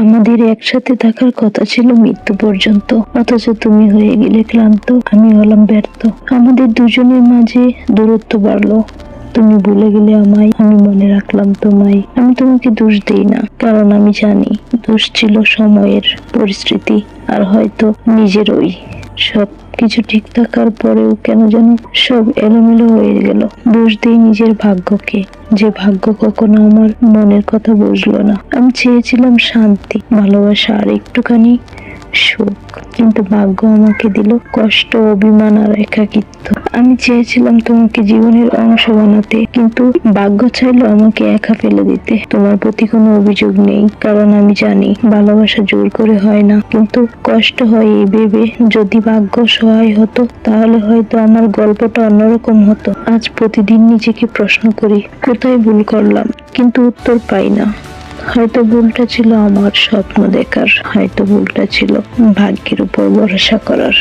আমাদের একসাথে থাকার কথা ছিল মৃত্যু পর্যন্ত, অথচ তুমি হয়ে গেলে ক্লান্ত, আমি হলাম ব্যর্থ। আমাদের দুজনের মাঝে দূরত্ব বাড়লো, তুমি ভুলে গেলে আমায়, আমি মনে রাখলাম তোমায়। আমি তোমাকে দোষ দিই না, কারণ আমি জানি দোষ ছিল সময়ের, পরিস্থিতি আর হয়তো নিজেরই। সবকিছু ঠিক থাকার পরেও কেন যেন সব এলোমেলো হয়ে গেল। দোষ দিই নিজের ভাগ্যকে, যে ভাগ্য কখনো আমার মনের কথা বুঝলো না। আমি চেয়েছিলাম শান্তি, ভালোবাসা আর একটুখানি সুখ, কিন্তু ভাগ্য আমাকে দিল কষ্ট, অভিমান আর একাকিত্ব। আমি চেয়েছিলাম তোমাকে জীবনের অংশ বানাতে, কিন্তু ভাগ্য চাইলো আমাকে একা ফেলে দিতে। তোমার প্রতি কোনো অভিযোগ নেই, কারণ আমি জানি ভালোবাসা জোর করে হয় না, কিন্তু কষ্ট হয় এই ভেবে যদি ভাগ্য সহায় হতো তাহলে হয়তো আমার গল্পটা অন্যরকম হতো। আজ প্রতিদিন নিজেকে প্রশ্ন করি, কোথায় ভুল করলাম, কিন্তু উত্তর পাই না। হয়তো ভুলটা ছিল আমার স্বপ্ন দেখার, হয়তো ভুলটা ছিল ভাগ্যের উপর ভরসা করার।